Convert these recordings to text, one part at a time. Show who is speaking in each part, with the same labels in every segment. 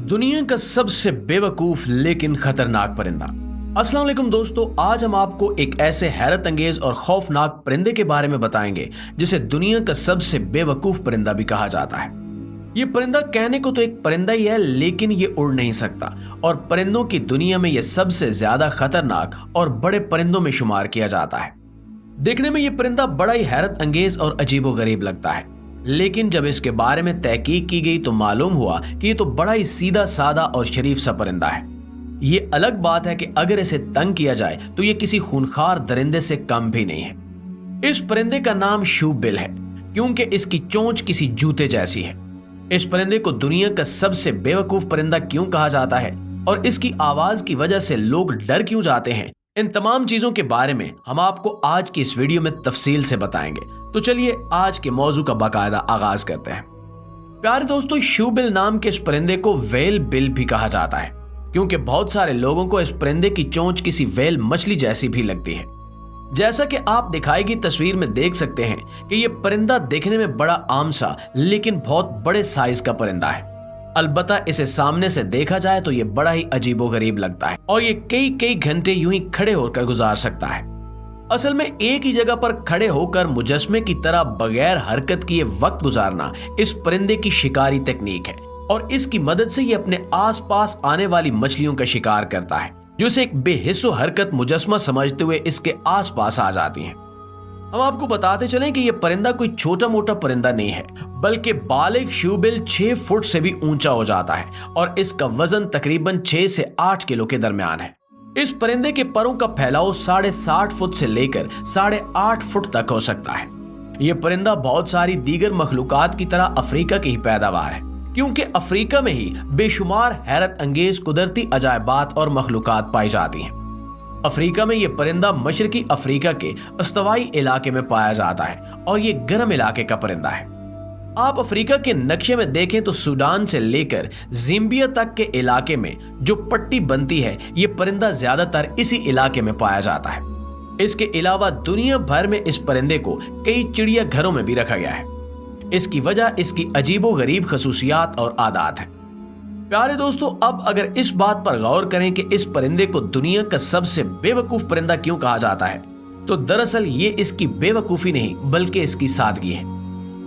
Speaker 1: दुनिया का सबसे बेवकूफ लेकिन खतरनाक परिंदा। अस्सलाम वालेकुम दोस्तों, आज हम आपको एक ऐसे हैरत अंगेज और खौफनाक परिंदे के बारे में बताएंगे जिसे दुनिया का सबसे बेवकूफ परिंदा भी कहा जाता है। ये परिंदा कहने को तो एक परिंदा ही है, लेकिन ये उड़ नहीं सकता और परिंदों की दुनिया में ये सबसे ज्यादा खतरनाक और बड़े परिंदों में शुमार किया जाता है। देखने में ये परिंदा बड़ा ही हैरत अंगेज और अजीबोगरीब लगता है, लेकिन जब इसके बारे में तहकीक की गई तो मालूम हुआ कि ये तो बड़ा ही सीधा साधा और शरीफ सा परिंदा है। ये अलग बात है कि अगर इसे तंग किया जाए तो ये किसी खूनखार दरिंदे से कम भी नहीं है। इस परिंदे का नाम शूबिल है क्योंकि इसकी चोंच किसी जूते जैसी है। इस परिंदे को दुनिया का सबसे बेवकूफ परिंदा क्यों कहा जाता है और इसकी आवाज की वजह से लोग डर क्यों जाते हैं, इन तमाम चीजों के बारे में हम आपको आज की इस वीडियो में तफसील से बताएंगे। तो चलिए आज के मौजू का बाकायदा आगाज करते हैं। प्यारे दोस्तों, शूबिल नाम के इस परिंदे को वेल बिल भी कहा जाता है क्योंकि बहुत सारे लोगों को इस परिंदे की चोंच किसी वेल मछली जैसी भी लगती है। जैसा कि आप दिखाई गई तस्वीर में देख सकते हैं कि यह परिंदा दिखने में बड़ा आम सा लेकिन बहुत बड़े साइज का परिंदा है। अलबत्ता इसे सामने से देखा जाए तो यह बड़ा ही अजीबोगरीब लगता है और ये कई घंटे यूं ही खड़े होकर गुजार सकता है। असल में एक ही जगह पर खड़े होकर मुजस्मे की तरह बगैर हरकत किए वक्त गुजारना इस परिंदे की शिकारी तकनीक है और इसकी मदद से ये अपने आसपास आने वाली मछलियों का शिकार करता है जो इसे एक बेहिस्सो हरकत मुजस्मा समझते हुए इसके आसपास आ जाती हैं। हम आपको बताते चलें कि यह परिंदा कोई छोटा मोटा परिंदा नहीं है, बल्कि बालिग शूबिल 6 फुट से भी ऊंचा हो जाता है और इसका वजन तकरीबन 6 से 8 किलो के दरमियान है। इस परिंदे के परों का फैलाव 60.5 फुट से लेकर 8.5 फुट तक हो सकता है। यह परिंदा बहुत सारी दीगर मखलूकात की तरह अफ्रीका की ही पैदावार है क्योंकि अफ्रीका में ही बेशुमार हैरत अंगेज कुदरती अजायबात और मखलूकात पाई जाती हैं। अफ्रीका में यह परिंदा मशरकी अफ्रीका के अस्तवाई इलाके में पाया जाता है और ये गर्म इलाके का परिंदा है। आप अफ्रीका के नक्शे में देखें तो सूडान से लेकर जिम्बिया तक के इलाके में जो पट्टी बनती है, ये परिंदा ज्यादातर इसी इलाके में पाया जाता है। इसके अलावा दुनिया भर में इस परिंदे को कई चिड़िया घरों में भी रखा गया है। इसकी वजह इसकी अजीबोगरीब खसूसियात और आदात है। प्यारे दोस्तों, अब अगर इस बात पर गौर करें कि इस परिंदे को दुनिया का सबसे बेवकूफ परिंदा क्यों कहा जाता है, तो दरअसल ये इसकी बेवकूफी नहीं बल्कि इसकी सादगी है।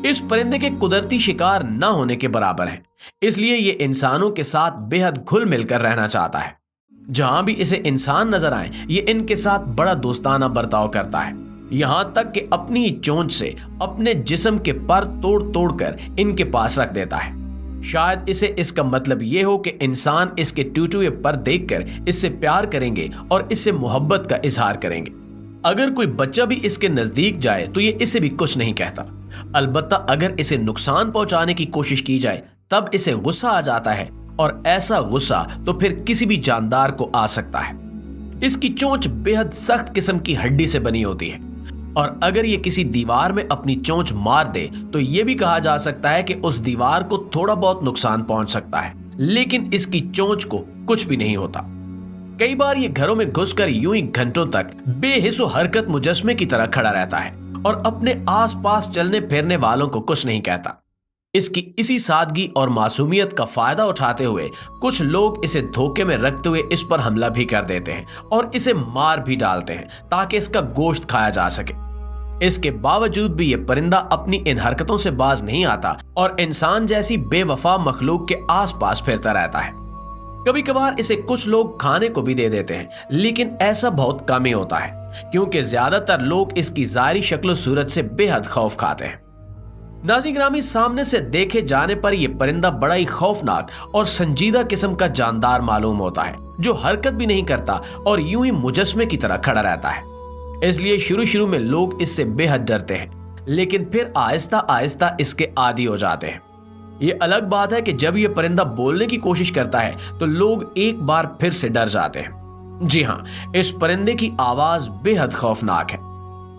Speaker 1: इस परिंदे के कुदरती शिकार न होने के बराबर है, इसलिए ये इंसानों के साथ बेहद घुल मिलकर रहना चाहता है। जहां भी इसे इंसान नजर आए ये इनके साथ बड़ा दोस्ताना बर्ताव करता है, यहां तक कि अपनी ही चोंच से अपने जिस्म के पर तोड़ तोड़ कर इनके पास रख देता है। शायद इसे इसका मतलब ये हो कि इंसान इसके टूटे हुए पर देखकर इससे प्यार करेंगे और इससे मोहब्बत का इजहार करेंगे। अगर कोई बच्चा भी इसके नजदीक जाए तो ये इसे भी कुछ नहीं कहता। अलबत्ता अगर इसे नुकसान पहुंचाने की कोशिश की जाए तब इसे गुस्सा आ जाता है और ऐसा गुस्सा तो फिर किसी भी जानदार को आ सकता है। इसकी चोंच बेहद सख्त किस्म की हड्डी से बनी होती है और अगर ये किसी दीवार में अपनी चोंच मार दे तो ये भी कहा जा सकता है कि उस दीवार को थोड़ा बहुत नुकसान पहुंच सकता है, लेकिन इसकी चोंच को कुछ भी नहीं होता। कई बार ये घरों में घुसकर यूं ही घंटों तक बेहिस्सो हरकत मुजस्मे की तरह खड़ा रहता है और अपने आसपास चलने फिरने वालों को कुछ नहीं कहता। इसकी इसी सादगी और मासूमियत का फायदा उठाते हुए कुछ लोग इसे धोखे में रखते हुए इस पर हमला भी कर देते हैं और इसे मार भी डालते हैं ताकि इसका गोश्त खाया जा सके। इसके बावजूद भी ये परिंदा अपनी इन हरकतों से बाज नहीं आता और इंसान जैसी बेवफा मखलूक के आसपास फिरता रहता है। कभी कभार इसे कुछ लोग खाने को भी दे देते हैं, लेकिन ऐसा बहुत कम ही होता है क्योंकि ज्यादातर लोग इसकी जाहिरी शक्ल सूरत से बेहद खौफ खाते हैं। नाज़रीन ग्रामी, सामने से देखे जाने पर यह परिंदा बड़ा ही खौफनाक और संजीदा किस्म का जानदार मालूम होता है जो हरकत भी नहीं करता और यूं ही मुजस्मे की तरह खड़ा रहता है। इसलिए शुरू में लोग इससे बेहद डरते हैं, लेकिन फिर आहिस्ता आहिस्ता इसके आदी हो जाते हैं। ये अलग बात है कि जब ये परिंदा बोलने की कोशिश करता है तो लोग एक बार फिर से डर जाते हैं। जी हाँ, इस परिंदे की आवाज बेहद खौफनाक है।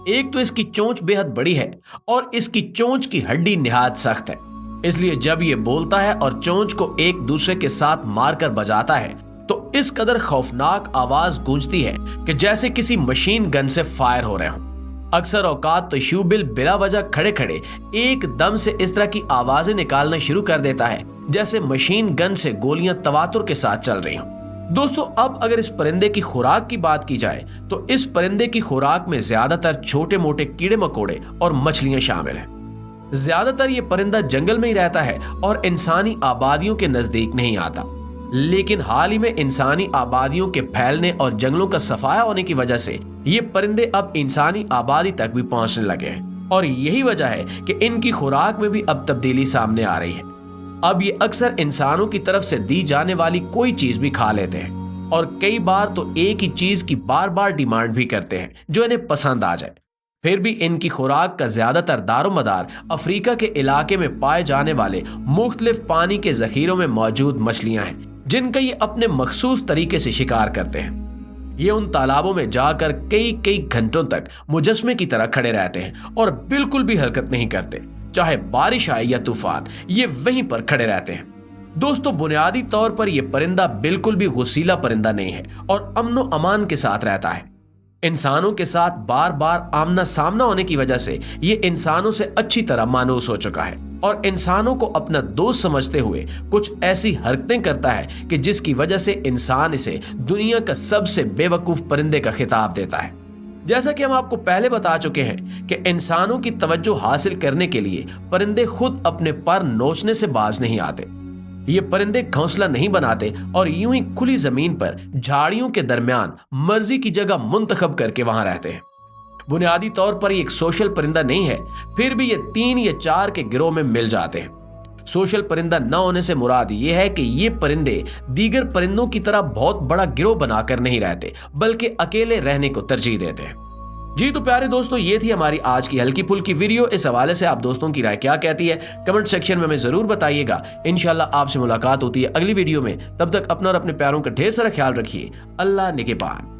Speaker 1: एक तो इसकी चोंच बेहद बड़ी है और इसकी चोंच की हड्डी निहायत सख्त है, इसलिए जब ये बोलता है और चोंच को एक दूसरे के साथ मारकर बजाता है तो इस कदर खौफनाक आवाज गूंजती है कि जैसे किसी मशीन गन से फायर हो रहे हों। अक्सर औकात तो शूबिल बिला वजह खड़े खड़े एकदम से इस तरह की आवाजें निकालना शुरू कर देता है जैसे मशीन गन से गोलियां तवातुर के साथ चल रही हों। दोस्तों, अब अगर इस परिंदे की खुराक की बात की जाए तो इस परिंदे की खुराक में ज्यादातर छोटे मोटे कीड़े मकोड़े और मछलियां शामिल हैं। ज्यादातर ये परिंदा जंगल में ही रहता है और इंसानी आबादियों के नजदीक नहीं आता, लेकिन हाल ही में इंसानी आबादियों के फैलने और जंगलों का सफाया होने की वजह से ये परिंदे अब इंसानी आबादी तक भी पहुंचने लगे हैं और यही वजह है कि इनकी खुराक में भी अब तब्दीली सामने आ रही है। अब ये अक्सर इंसानों की तरफ से दी जाने वाली कोई चीज भी खा लेते हैं और कई बार तो एक ही चीज की बार बार डिमांड भी करते हैं जो इन्हें पसंद आ जाए। फिर भी इनकी खुराक का ज्यादातर दारोमदार अफ्रीका के इलाके में पाए जाने वाले मुख्तलिफ पानी के जखीरों में मौजूद मछलियां हैं, जिनका ये अपने मखसूस तरीके से शिकार करते हैं। ये उन तालाबों में जाकर कई कई घंटों तक मुजस्मे की तरह खड़े रहते हैं और बिल्कुल भी हरकत नहीं करते, चाहे बारिश आए या तूफान, ये वहीं पर खड़े रहते हैं। दोस्तों, बुनियादी तौर पर यह परिंदा बिल्कुल भी गुस्सीला परिंदा नहीं है और अमनो अमान के साथ रहता है। इंसानों के साथ बार बार आमना सामना होने की वजह से ये इंसानों से अच्छी तरह मानूस हो चुका है और इंसानों को अपना दोस्त समझते हुए कुछ ऐसी हरकतें करता है कि जिसकी वजह से इंसान इसे दुनिया का सबसे बेवकूफ परिंदे का खिताब देता है। जैसा कि हम आपको पहले बता चुके हैं कि इंसानों की तवज्जो हासिल करने के लिए परिंदे खुद अपने पर नोचने से बाज नहीं आते। ये परिंदे घोंसला नहीं बनाते और यूं ही खुली जमीन पर झाड़ियों के दरमियान मर्जी की जगह मुंतखब करके वहां रहते हैं। बुनियादी तौर पर ये एक सोशल परिंदा नहीं है, फिर भी ये 3 या 4 के गिरोह में मिल जाते हैं। सोशल परिंदा न होने से मुराद ये है कि ये परिंदे दीगर परिंदों की तरह बहुत बड़ा गिरोह बनाकर नहीं रहते, बल्कि अकेले रहने को तरजीह देते हैं। जी तो प्यारे दोस्तों, ये थी हमारी आज की हल्की फुल्की वीडियो। इस हवाले से आप दोस्तों की राय क्या कहती है कमेंट सेक्शन में हमें जरूर बताइएगा। इंशाल्लाह आपसे मुलाकात होती है अगली वीडियो में। तब तक अपना और अपने प्यारों का ढेर सारा ख्याल रखिए। अल्लाह निगहबान।